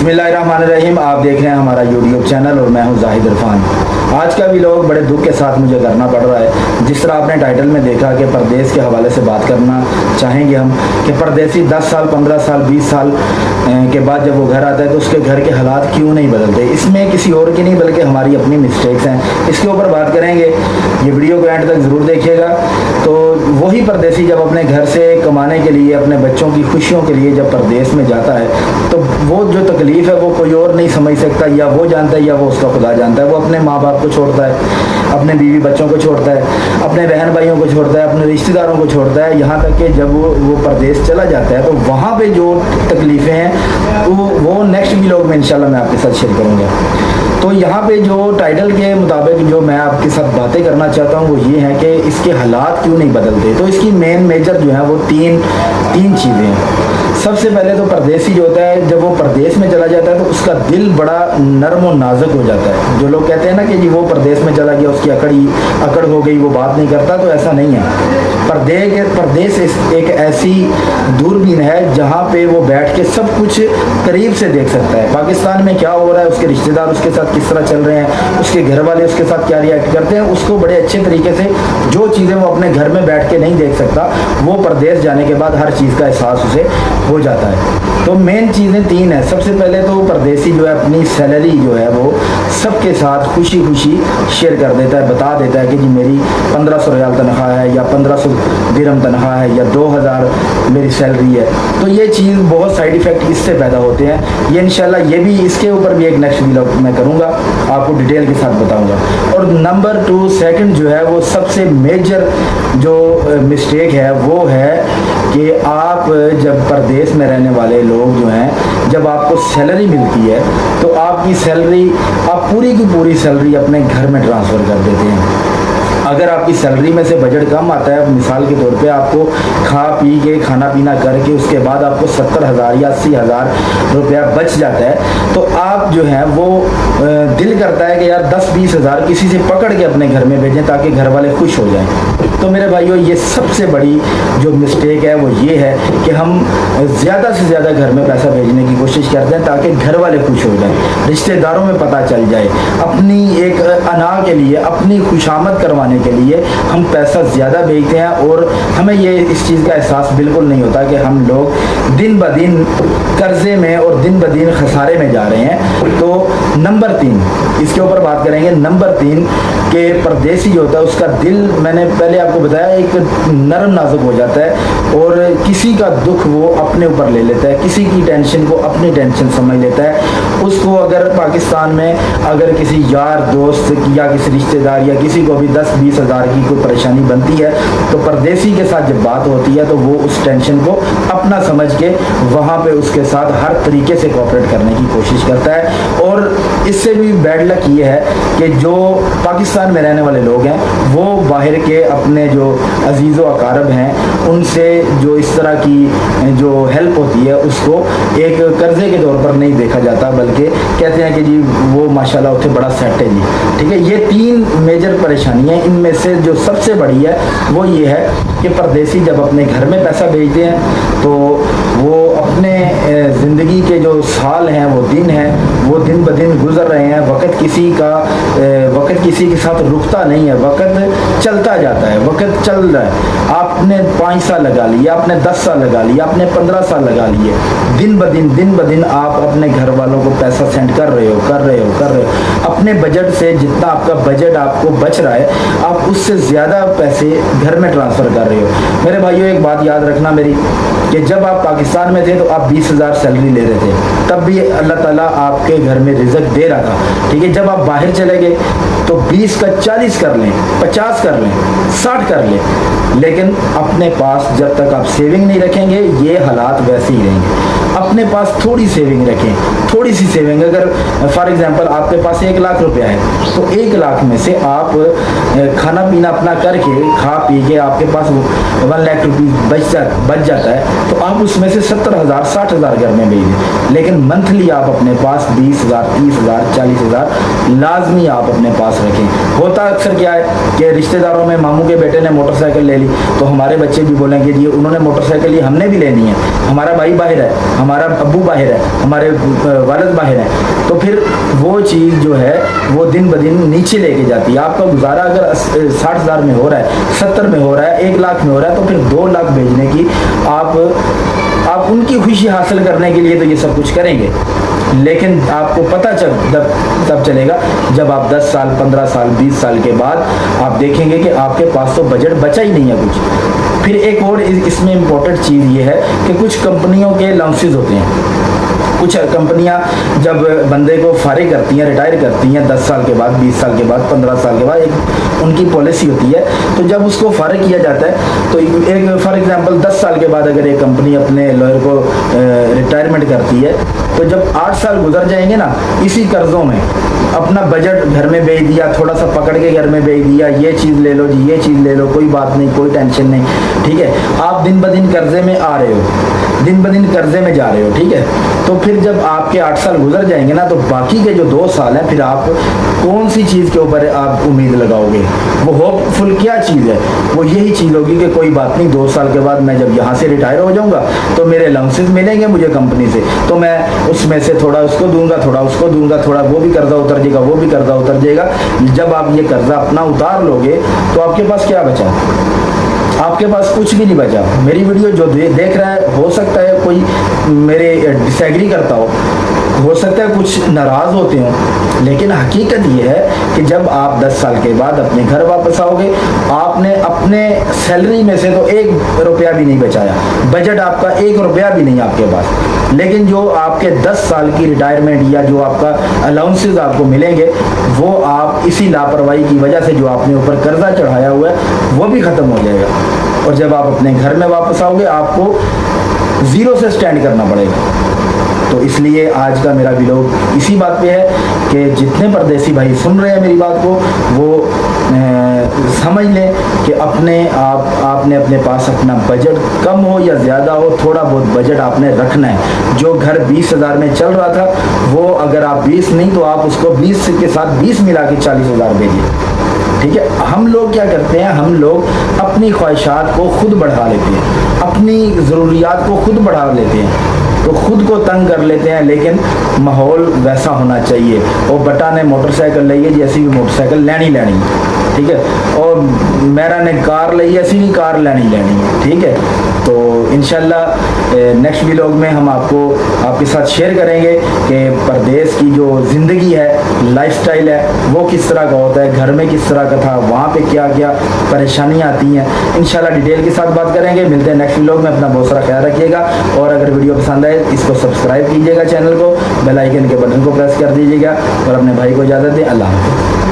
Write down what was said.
बिस्मिल्लाहिर्रहमानिर्रहीम। आप देख रहे हैं हमारा यूट्यूब चैनल और मैं हूं जाहिद इरफान। आज का व्लॉग बड़े दुख के साथ मुझे करना पड़ रहा है। जिस तरह आपने टाइटल में देखा कि परदेश के हवाले से बात करना चाहेंगे हम कि परदेसी 10 साल 15 साल 20 साल के बाद जब वो घर आता है तो उसके घर के हालात क्यों नहीं बदलते। इसमें किसी और की नहीं बल्कि हमारी अपनी मिस्टेक्स हैं। इसके ऊपर बात करेंगे, ये वीडियो को एंड तक ज़रूर देखिएगा। तो वही परदेसी जब अपने घर से कमाने के लिए, अपने बच्चों की खुशियों के लिए जब परदेश में जाता है तो वो जो तकलीफ़ है वो कोई और नहीं समझ सकता, या वो जानता है या वो उसका खुदा जानता है। वो अपने माँ बाप को छोड़ता है, अपने बीवी बच्चों को छोड़ता है, अपने बहन भाइयों को छोड़ता है, अपने रिश्तेदारों को छोड़ता है, यहाँ तक कि जब वो परदेश चला जाता है तो वहाँ पे जो तकलीफ़ें हैं वो नेक्स्ट व्लॉग में इंशाल्लाह मैं आपके साथ शेयर करूँगा। तो यहाँ पे जो टाइटल के मुताबिक जो मैं आपके साथ बातें करना चाहता हूँ वो ये है कि इसके हालात क्यों नहीं बदलते। तो इसकी मेजर जो है वो तीन चीज़ें हैं। सबसे पहले तो परदेसी जो होता है जब वो परदेश में चला जाता है तो उसका दिल बड़ा नरम और नाजुक हो जाता है। जो लोग कहते हैं ना कि जी वो परदेश में चला गया, उसकी अकड़ हो गई, वो बात नहीं करता, तो ऐसा नहीं है। परदेश एक ऐसी दूरबीन है जहाँ पे वो बैठ के सब कुछ करीब से देख सकता है। पाकिस्तान में क्या हो रहा है, उसके रिश्तेदार उसके साथ किस तरह चल रहे हैं, उसके घर वाले उसके साथ क्या रिएक्ट करते हैं, उसको बड़े अच्छे तरीके से जो चीज़ें वो अपने घर में बैठ के नहीं देख सकता वो परदेश जाने के बाद हर चीज़ का एहसास उसे हो जाता है। तो मेन चीज़ें तीन है। सबसे पहले तो परदेसी जो है अपनी सैलरी जो है वो सबके साथ खुशी खुशी शेयर कर देता है, बता देता है कि जी मेरी 1500 रियाल तनख्वाह है, या 1500 दिरहम तनख्वाह है, या 2000 मेरी सैलरी है। तो ये चीज़ बहुत साइड इफ़ेक्ट इससे पैदा होते हैं। ये इंशाल्लाह ये भी इसके ऊपर भी एक नेक्स्ट व्लॉग मैं करूँगा, आपको डिटेल के साथ बताऊँगा। और नंबर 2 सेकंड जो है वो सबसे मेजर जो मिस्टेक है वो है कि आप जब परदेश में रहने वाले लोग जो हैं, जब आपको सैलरी मिलती है तो आपकी सैलरी आप पूरी की पूरी सैलरी अपने घर में ट्रांसफ़र कर देते हैं। अगर आपकी सैलरी में से बजट कम आता है, मिसाल के तौर पे आपको खा पी के खाना पीना करके उसके बाद आपको 70,000 या 80,000 रुपया बच जाता है, तो आप जो है वो दिल करता है कि यार 10-20 हज़ार किसी से पकड़ के अपने घर में भेजें ताकि घर वाले खुश हो जाएं। तो मेरे भाइयों ये सबसे बड़ी जो मिस्टेक है वो ये है कि हम ज़्यादा से ज़्यादा घर में पैसा भेजने की कोशिश करते हैं ताकि घर वाले खुश हो जाएं, रिश्तेदारों में पता चल जाए। अपनी एक अना के लिए, अपनी खुशामद करवाने के लिए हम पैसा ज़्यादा भेजते हैं और हमें ये इस चीज़ का एहसास बिल्कुल नहीं होता कि हम लोग दिन ब दिन कर्जे में और दिन ब दिन खसारे में जा रहे हैं। तो नंबर 3 इसके ऊपर बात करेंगे। नंबर 3 के परदेसी जो होता है उसका दिल, मैंने पहले आपको बताया, एक नरम नाजुक हो जाता है और किसी का दुख वो अपने ऊपर ले लेता है, किसी की टेंशन को अपनी टेंशन समझ लेता है। उसको अगर पाकिस्तान में अगर किसी यार दोस्त या किसी रिश्तेदार या किसी को भी 10-20 हज़ार की कोई परेशानी बनती है तो परदेसी के साथ जब बात होती है तो वो उस टेंशन को अपना समझ के वहाँ पे उसके साथ हर तरीके से कोऑपरेट करने की कोशिश करता है। और इससे भी बैड लक ये है कि जो पाकिस्तान में रहने वाले लोग हैं वो बाहर के अपने जो अजीज़ व अकारब हैं उनसे जो इस तरह की जो हेल्प होती है उसको एक कर्जे के तौर पर नहीं देखा जाता, बल्कि कहते हैं कि जी वो माशाल्लाह उसे बड़ा सेट है जी। ठीक है, ये 3 मेजर परेशानियाँ। इनमें से जो सबसे बड़ी है वो ये है कि परदेसी जब अपने घर में पैसा भेजते हैं तो वो अपने ज़िंदगी के जो साल हैं, वो दिन हैं, वो दिन ब दिन गुजर रहे हैं। वक्त किसी के साथ रुकता नहीं है, वक्त चलता जाता है, वक्त चल रहा है। आपने 5 साल लगा लिए, आपने 10 साल लगा लिए, आपने 15 साल लगा लिए। दिन ब दिन आप अपने घर वालों को पैसा सेंड कर रहे हो। अपने बजट से जितना आपका बजट आपको बच रहा है आप उससे ज़्यादा पैसे घर में ट्रांसफ़र कर रहे हो। मेरे भाइयों एक बात याद रखना मेरी, कि जब आप पाकिस्तान में थे तो आप 20,000 सैलरी ले रहे थे, तब भी अल्लाह ताला आपके घर में रिज़्क दे रहा था। ठीक है, जब आप बाहर चले गए तो 20 का 40 कर लें, 50 कर लें, 60 कर लें, लेकिन अपने पास जब तक आप सेविंग नहीं रखेंगे ये हालात वैसे ही रहेंगे। अपने पास थोड़ी सेविंग रखें, थोड़ी सी सेविंग। अगर फॉर एग्जांपल आपके पास 1 लाख रुपया है तो 1 लाख में से आप खाना पीना अपना करके खा पी के आपके पास 1 लाख रुपीज़ बच जाता है तो आप उसमें से 70,000 60,000 घर में भेजें। लेकिन मंथली आप अपने पास 20,000 30,000 40,000 लाजमी आप अपने पास रखें। होता अक्सर क्या है कि रिश्तेदारों में मामू के बेटे ने मोटरसाइकिल ले ली तो हमारे बच्चे भी बोलेंगे जी उन्होंने मोटरसाइकिल ली, हमने भी लेनी है, हमारा भाई बाहर है, हमारा अब्बू बाहर है, हमारे वालिद बाहर हैं, तो फिर वो चीज़ जो है वो दिन ब दिन नीचे लेके जाती है। आपका गुजारा अगर 60,000 में हो रहा है, 70 में हो रहा है, 1 लाख में हो रहा है, तो फिर 2 लाख भेजने की आप उनकी खुशी हासिल करने के लिए तो ये सब कुछ करेंगे, लेकिन आपको पता तब चलेगा जब आप 10 साल, 15 साल, 20 साल के बाद आप देखेंगे कि आपके पास तो बजट बचा ही नहीं है कुछ। फिर एक और इसमें इम्पोर्टेंट चीज़ ये है कि कुछ कंपनियों के लॉन्चेस होते हैं। कुछ कंपनियां जब बंदे को फारिग करती हैं, रिटायर करती हैं 10 साल के बाद, 20 साल के बाद, 15 साल के बाद, एक उनकी पॉलिसी होती है। तो जब उसको फारिग किया जाता है तो एक फॉर एग्जांपल 10 साल के बाद अगर एक कंपनी अपने लॉयर को रिटायरमेंट करती है तो जब 8 साल गुजर जाएंगे ना, इसी कर्ज़ों में अपना बजट घर में भेज दिया, थोड़ा सा पकड़ के घर में भेज दिया, ये चीज़ ले लो जी, ये चीज़ ले लो, कोई बात नहीं, कोई टेंशन नहीं, ठीक है। आप दिन ब दिन कर्जे में आ रहे हो, दिन ब दिन कर्जे में जा रहे हो, ठीक है। तो फिर जब आपके 8 साल गुजर जाएंगे ना, तो बाकी के जो 2 साल हैं फिर आप कौन सी चीज़ के ऊपर आप उम्मीद लगाओगे? वो होपफुल क्या चीज़ है? वो यही चीज़ होगी कि कोई बात नहीं, 2 साल के बाद मैं जब यहाँ से रिटायर हो जाऊँगा तो मेरे अलाउंसेस मिलेंगे मुझे कंपनी से, तो मैं उसमें से थोड़ा उसको दूंगा, थोड़ा उसको दूंगा, थोड़ा वो भी कर्जा उतर जाएगा, वो भी कर्जा उतर जाएगा। जब आप ये कर्जा अपना उतार लोगे तो आपके पास क्या बचा? आपके पास कुछ भी नहीं बचा। मेरी वीडियो जो देख रहा है, हो सकता है कोई मेरे डिसएग्री करता हो सकता है कुछ नाराज़ होते हो, लेकिन हकीकत ये है कि जब आप 10 साल के बाद अपने घर वापस आओगे, आपने अपने सैलरी में से तो 1 रुपया भी नहीं बचाया, बजट आपका 1 रुपया भी नहीं आपके पास, लेकिन जो आपके 10 साल की रिटायरमेंट या जो आपका अलाउंसेस आपको मिलेंगे वो आप इसी लापरवाही की वजह से जो आपने ऊपर कर्जा चढ़ाया हुआ है वो भी ख़त्म हो जाएगा। और जब आप अपने घर में वापस आओगे आपको ज़ीरो से स्टैंड करना पड़ेगा। तो इसलिए आज का मेरा व्लॉग इसी बात पे है कि जितने परदेसी भाई सुन रहे हैं मेरी बात को वो समझ लें कि आपने अपने पास अपना बजट कम हो या ज़्यादा हो, थोड़ा बहुत बजट आपने रखना है। जो घर 20,000 में चल रहा था वो अगर आप 20 नहीं तो आप उसको 20 के साथ 20 मिला के 40,000 भेजिए, ठीक है। हम लोग क्या करते हैं, हम लोग अपनी ख्वाहिशात को खुद बढ़ा लेते हैं, अपनी ज़रूरियात को खुद बढ़ा लेते हैं, तो खुद को तंग कर लेते हैं। लेकिन माहौल वैसा होना चाहिए। और बटा ने मोटरसाइकिल ली है, जैसी भी मोटरसाइकिल लेनी ठीक है, और मेरा ने कार ली है, ऐसी भी कार लेनी ठीक है। तो इंशाल्लाह नेक्स्ट व्लॉग में हम आपके साथ शेयर करेंगे कि परदेश की जो ज़िंदगी है, लाइफस्टाइल है, वो किस तरह का होता है, घर में किस तरह का था, वहाँ पे क्या क्या परेशानियाँ आती हैं। इंशाल्लाह डिटेल के साथ बात करेंगे। मिलते हैं नेक्स्ट व्लॉग में। अपना बहुत सारा ख्याल रखिएगा और अगर वीडियो पसंद आए इसको सब्सक्राइब कीजिएगा, चैनल को बेल आइकन के बटन को प्रेस कर दीजिएगा और अपने भाई को इजाज़त दें। अल्लाह हाफ़िज़।